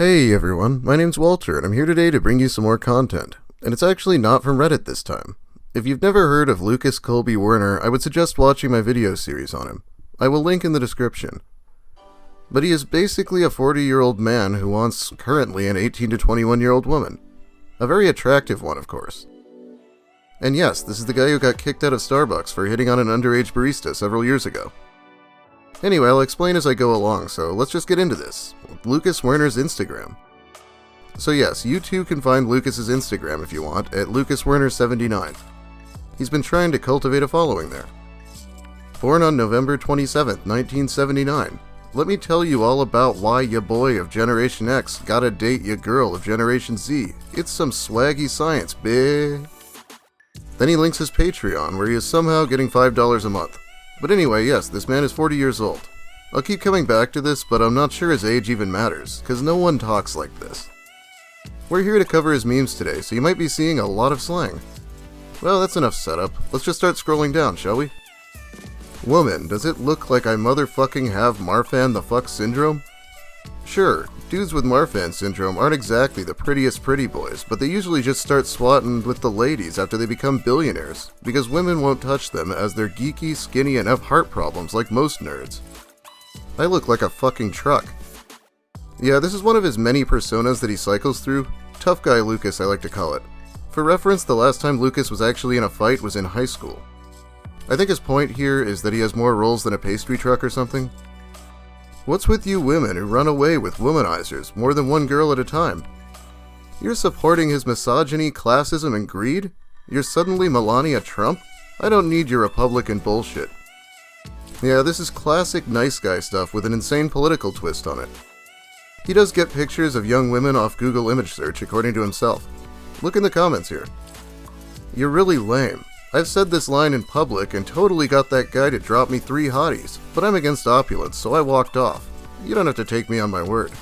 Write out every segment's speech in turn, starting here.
Hey everyone, my name's Walter and I'm here today to bring you some more content. And it's actually not from Reddit this time. If you've never heard of Lucas Colby Werner, I would suggest watching my video series on him. I will link in the description. But he is basically a 40-year-old man who wants currently an 18 to 21-year-old woman. A very attractive one, of course. And yes, this is the guy who got kicked out of Starbucks for hitting on an underage barista several years ago. Anyway, I'll explain as I go along, so let's just get into this. Lucas Werner's Instagram. So yes, you too can find Lucas's Instagram if you want, at LucasWerner79. He's been trying to cultivate a following there. Born on November 27th, 1979. Let me tell you all about why ya boy of Generation X gotta date ya girl of Generation Z. It's some swaggy science, bae. Then he links his Patreon, where he is somehow getting $5 a month. But anyway, yes, this man is 40 years old. I'll keep coming back to this, but I'm not sure his age even matters, cause no one talks like this. We're here to cover his memes today, so you might be seeing a lot of slang. Well, that's enough setup. Let's just start scrolling down, shall we? Woman, does it look like I motherfucking have Marfan the fuck syndrome? Sure, dudes with Marfan syndrome aren't exactly the prettiest pretty boys, but they usually just start swatting with the ladies after they become billionaires, because women won't touch them as they're geeky, skinny, and have heart problems like most nerds. I look like a fucking truck. Yeah, this is one of his many personas that he cycles through. Tough guy Lucas, I like to call it. For reference, the last time Lucas was actually in a fight was in high school. I think his point here is that he has more roles than a pastry truck or something. What's with you women who run away with womanizers, more than one girl at a time? You're supporting his misogyny, classism, and greed? You're suddenly Melania Trump? I don't need your Republican bullshit. Yeah, this is classic nice guy stuff with an insane political twist on it. He does get pictures of young women off Google image search, according to himself. Look in the comments here. You're really lame. I've said this line in public and totally got that guy to drop me 3 hotties, but I'm against opulence, so I walked off. You don't have to take me on my word.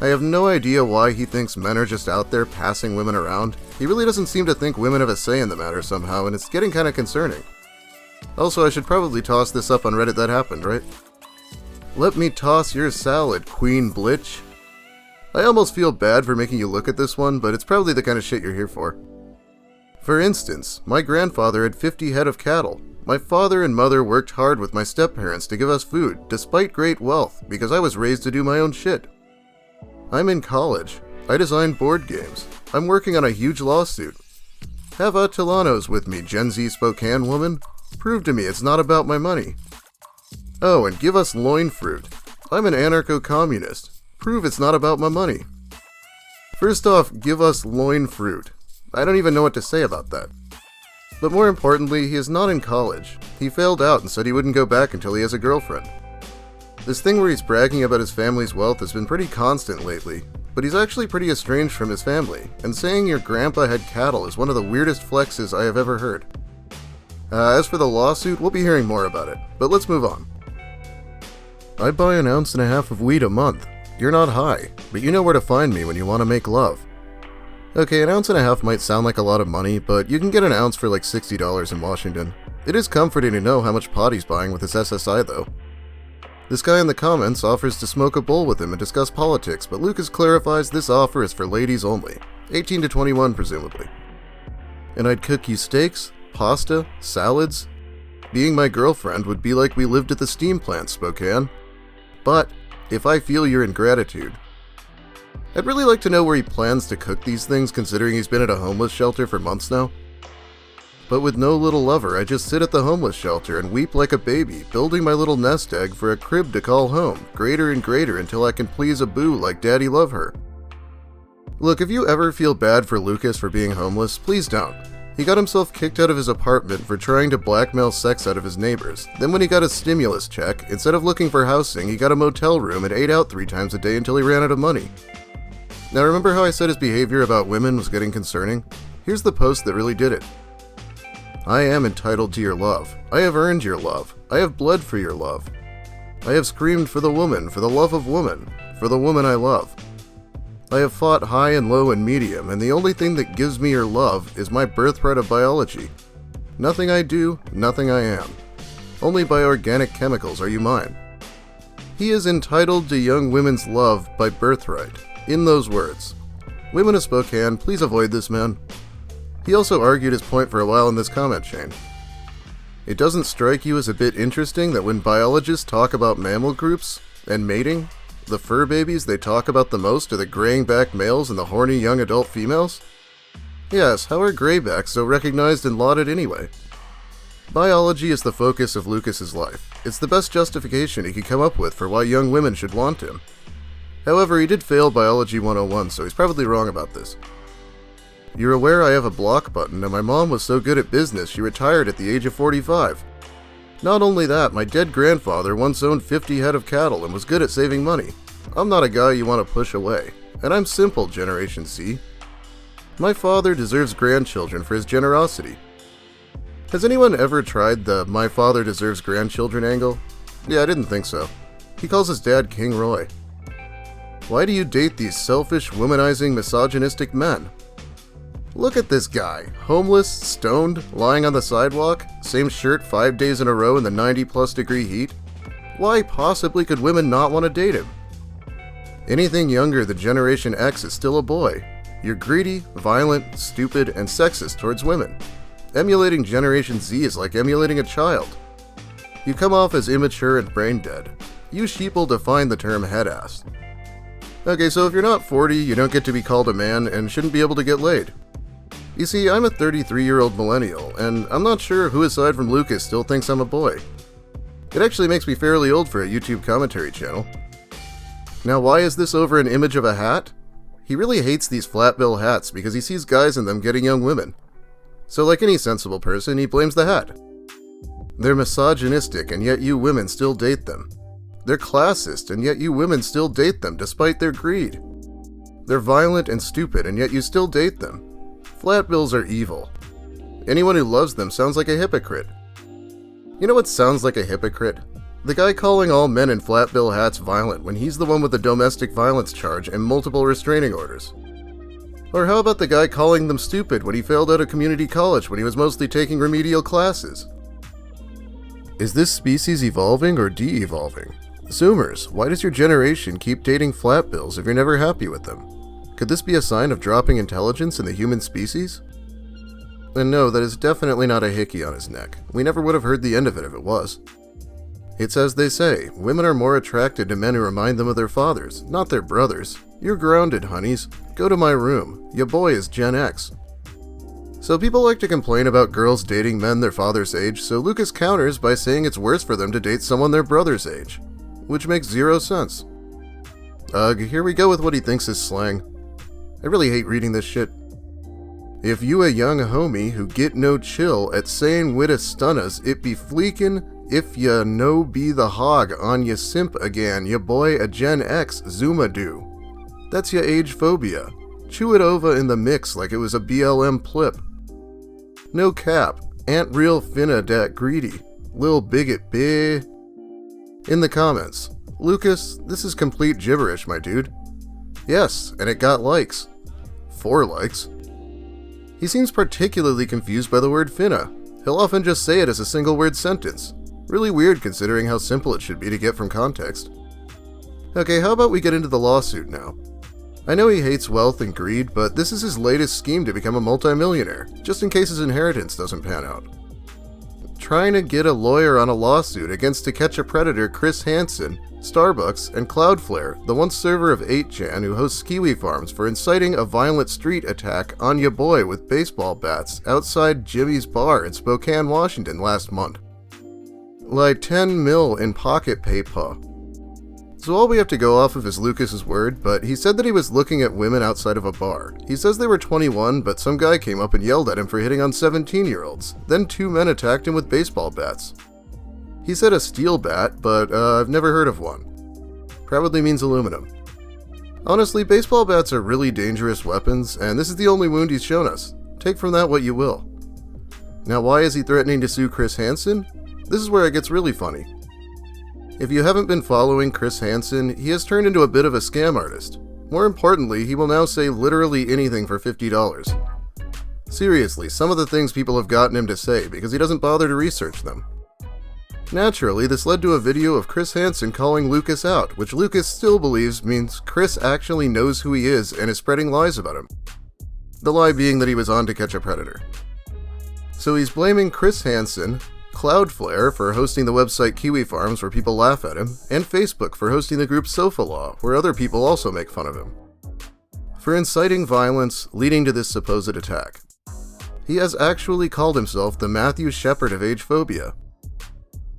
I have no idea why he thinks men are just out there passing women around. He really doesn't seem to think women have a say in the matter somehow, and it's getting kinda concerning. Also, I should probably toss this up on Reddit that happened, right? Let me toss your salad, Queen Blitch. I almost feel bad for making you look at this one, but it's probably the kind of shit you're here for. For instance, my grandfather had 50 head of cattle. My father and mother worked hard with my step-parents to give us food, despite great wealth, because I was raised to do my own shit. I'm in college. I design board games. I'm working on a huge lawsuit. Have Atilanos with me, Gen Z Spokane woman. Prove to me it's not about my money. Oh, and give us loin fruit. I'm an anarcho-communist. Prove it's not about my money. First off, give us loin fruit. I don't even know what to say about that. But more importantly, he is not in college. He failed out and said he wouldn't go back until he has a girlfriend. This thing where he's bragging about his family's wealth has been pretty constant lately, but he's actually pretty estranged from his family, and saying your grandpa had cattle is one of the weirdest flexes I have ever heard. As for the lawsuit, we'll be hearing more about it, but let's move on. I buy an ounce and a half of weed a month. You're not high, but you know where to find me when you want to make love. Okay, an ounce and a half might sound like a lot of money, but you can get an ounce for like $60 in Washington. It is comforting to know how much pot he's buying with his SSI though. This guy in the comments offers to smoke a bowl with him and discuss politics, but Lucas clarifies this offer is for ladies only, 18 to 21 presumably. And I'd cook you steaks, pasta, salads. Being my girlfriend would be like we lived at the steam plant, Spokane. But if I feel your ingratitude, I'd really like to know where he plans to cook these things considering he's been at a homeless shelter for months now. But with no little lover, I just sit at the homeless shelter and weep like a baby, building my little nest egg for a crib to call home, greater and greater until I can please a boo like Daddy love her. Look, if you ever feel bad for Lucas for being homeless, please don't. He got himself kicked out of his apartment for trying to blackmail sex out of his neighbors. Then when he got a stimulus check, instead of looking for housing, he got a motel room and ate out 3 times a day until he ran out of money. Now remember how I said his behavior about women was getting concerning? Here's the post that really did it. I am entitled to your love. I have earned your love. I have bled for your love. I have screamed for the woman, for the love of woman, for the woman I love. I have fought high and low and medium, and the only thing that gives me your love is my birthright of biology. Nothing I do, nothing I am. Only by organic chemicals are you mine. He is entitled to young women's love by birthright. In those words. Women of Spokane, please avoid this man. He also argued his point for a while in this comment chain. It doesn't strike you as a bit interesting that when biologists talk about mammal groups and mating, the fur babies they talk about the most are the graying-back males and the horny young adult females? Yes, how are graybacks so recognized and lauded anyway? Biology is the focus of Lucas's life. It's the best justification he could come up with for why young women should want him. However, he did fail Biology 101, so he's probably wrong about this. You're aware I have a block button, and my mom was so good at business she retired at the age of 45. Not only that, my dead grandfather once owned 50 head of cattle and was good at saving money. I'm not a guy you want to push away. And I'm simple, Generation Z. My father deserves grandchildren for his generosity. Has anyone ever tried the my father deserves grandchildren angle? Yeah, I didn't think so. He calls his dad King Roy. Why do you date these selfish, womanizing, misogynistic men? Look at this guy. Homeless, stoned, lying on the sidewalk, same shirt 5 days in a row in the 90+ degree heat. Why possibly could women not want to date him? Anything younger than Generation X is still a boy. You're greedy, violent, stupid, and sexist towards women. Emulating Generation Z is like emulating a child. You come off as immature and brain dead. You sheeple define the term head-ass. Okay, so if you're not 40, you don't get to be called a man and shouldn't be able to get laid. You see, I'm a 33-year-old millennial, and I'm not sure who aside from Lucas still thinks I'm a boy. It actually makes me fairly old for a YouTube commentary channel. Now, why is this over an image of a hat? He really hates these flat bill hats because he sees guys in them getting young women. So like any sensible person, he blames the hat. They're misogynistic, and yet you women still date them. They're classist, and yet you women still date them despite their greed. They're violent and stupid, and yet you still date them. Flat bills are evil. Anyone who loves them sounds like a hypocrite. You know what sounds like a hypocrite? The guy calling all men in flat bill hats violent when he's the one with the domestic violence charge and multiple restraining orders. Or how about the guy calling them stupid when he failed out of community college when he was mostly taking remedial classes? Is this species evolving or de-evolving? Zoomers, why does your generation keep dating flat bills if you're never happy with them? Could this be a sign of dropping intelligence in the human species? And no, that is definitely not a hickey on his neck. We never would have heard the end of it if it was. It's as they say, women are more attracted to men who remind them of their fathers, not their brothers. You're grounded, honeys. Go to my room. Ya boy is Gen X. So people like to complain about girls dating men their father's age, so Lucas counters by saying it's worse for them to date someone their brother's age. Which makes zero sense. Ugh, here we go with what he thinks is slang. I really hate reading this shit. If you a young homie who get no chill at saying wid a stunnas, it be fleekin' if ya no be the hog on ya simp again, ya boy a Gen X Zuma do. That's ya age phobia. Chew it over in the mix like it was a BLM plip. No cap, ain't real finna dat greedy. Lil bigot beh. In the comments, Lucas, this is complete gibberish, my dude. Yes, and it got likes. 4 likes. He seems particularly confused by the word finna. He'll often just say it as a single word sentence. Really weird considering how simple it should be to get from context. Okay, how about we get into the lawsuit now? I know he hates wealth and greed, but this is his latest scheme to become a multimillionaire, just in case his inheritance doesn't pan out. Trying to get a lawyer on a lawsuit against To Catch a Predator Chris Hansen, Starbucks, and Cloudflare, the once server of 8chan who hosts kiwi farms for inciting a violent street attack on ya boy with baseball bats outside Jimmy's bar in Spokane, Washington last month. Like 10 mil in pocket paper. So all we have to go off of is Lucas's word, but he said that he was looking at women outside of a bar. He says they were 21, but some guy came up and yelled at him for hitting on 17-year-olds. Then 2 men attacked him with baseball bats. He said a steel bat, but I've never heard of one. Probably means aluminum. Honestly, baseball bats are really dangerous weapons, and this is the only wound he's shown us. Take from that what you will. Now why is he threatening to sue Chris Hansen? This is where it gets really funny. If you haven't been following Chris Hansen, he has turned into a bit of a scam artist. More importantly, he will now say literally anything for $50. Seriously, some of the things people have gotten him to say because he doesn't bother to research them. Naturally, this led to a video of Chris Hansen calling Lucas out, which Lucas still believes means Chris actually knows who he is and is spreading lies about him. The lie being that he was on to catch a predator. So he's blaming Chris Hansen, Cloudflare for hosting the website Kiwi Farms where people laugh at him, and Facebook for hosting the group Sofa Law, where other people also make fun of him, for inciting violence leading to this supposed attack. He has actually called himself the Matthew Shepard of age phobia.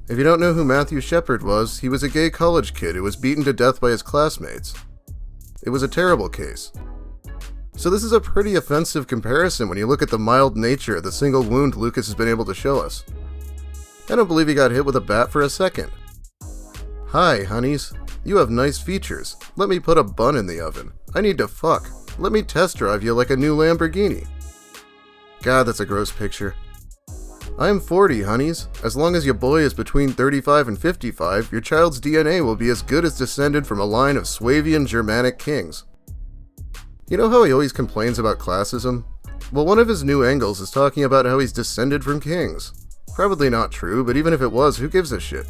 If you don't know who Matthew Shepard was, he was a gay college kid who was beaten to death by his classmates. It was a terrible case. So this is a pretty offensive comparison when you look at the mild nature of the single wound Lucas has been able to show us. I don't believe he got hit with a bat for a second. Hi, honeys. You have nice features. Let me put a bun in the oven. I need to fuck. Let me test drive you like a new Lamborghini. God, that's a gross picture. I'm 40, honeys. As long as your boy is between 35 and 55, your child's DNA will be as good as descended from a line of Swabian Germanic kings. You know how he always complains about classism? Well, one of his new angles is talking about how he's descended from kings. Probably not true, but even if it was, who gives a shit?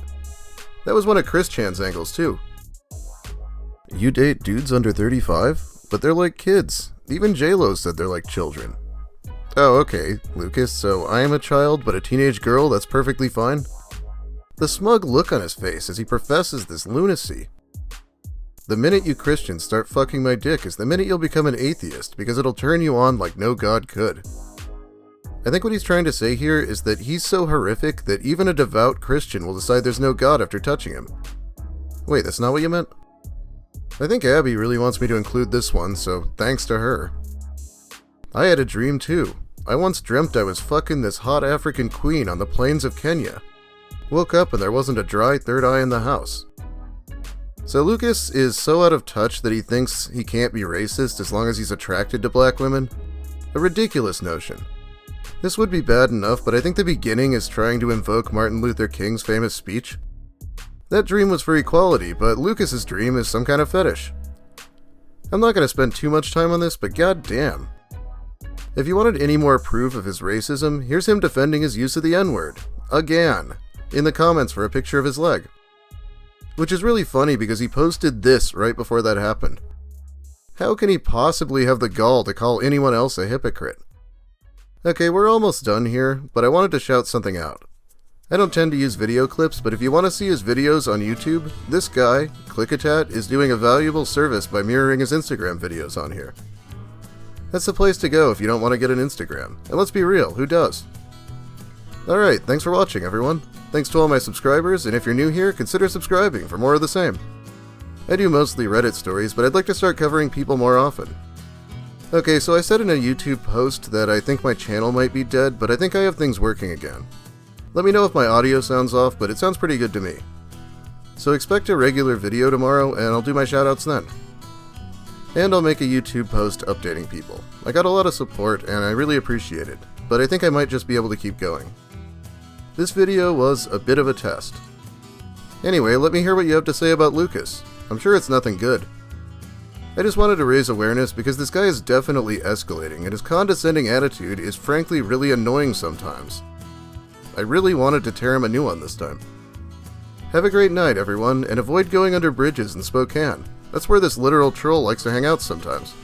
That was one of Chris Chan's angles too. You date dudes under 35? But they're like kids. Even J-Lo said they're like children. Oh, okay, Lucas, so I am a child, but a teenage girl, that's perfectly fine? The smug look on his face as he professes this lunacy. The minute you Christians start fucking my dick is the minute you'll become an atheist, because it'll turn you on like no god could. I think what he's trying to say here is that he's so horrific that even a devout Christian will decide there's no god after touching him. Wait, that's not what you meant? I think Abby really wants me to include this one, so thanks to her. I had a dream too. I once dreamt I was fucking this hot African queen on the plains of Kenya. Woke up and there wasn't a dry third eye in the house. So Lucas is so out of touch that he thinks he can't be racist as long as he's attracted to black women? A ridiculous notion. This would be bad enough, but I think the beginning is trying to invoke Martin Luther King's famous speech. That dream was for equality, but Lucas's dream is some kind of fetish. I'm not going to spend too much time on this, but goddamn. If you wanted any more proof of his racism, here's him defending his use of the N-word. Again. In the comments for a picture of his leg. Which is really funny because he posted this right before that happened. How can he possibly have the gall to call anyone else a hypocrite? Okay, we're almost done here, but I wanted to shout something out. I don't tend to use video clips, but if you want to see his videos on YouTube, this guy, Clickatat, is doing a valuable service by mirroring his Instagram videos on here. That's the place to go if you don't want to get an Instagram. And let's be real, who does? Alright, thanks for watching everyone. Thanks to all my subscribers, and if you're new here, consider subscribing for more of the same. I do mostly Reddit stories, but I'd like to start covering people more often. Okay, so I said in a YouTube post that I think my channel might be dead, but I think I have things working again. Let me know if my audio sounds off, but it sounds pretty good to me. So expect a regular video tomorrow, and I'll do my shoutouts then. And I'll make a YouTube post updating people. I got a lot of support, and I really appreciate it, but I think I might just be able to keep going. This video was a bit of a test. Anyway, let me hear what you have to say about Lucas. I'm sure it's nothing good. I just wanted to raise awareness because this guy is definitely escalating, and his condescending attitude is frankly really annoying sometimes. I really wanted to tear him a new one this time. Have a great night, everyone, and avoid going under bridges in Spokane. That's where this literal troll likes to hang out sometimes.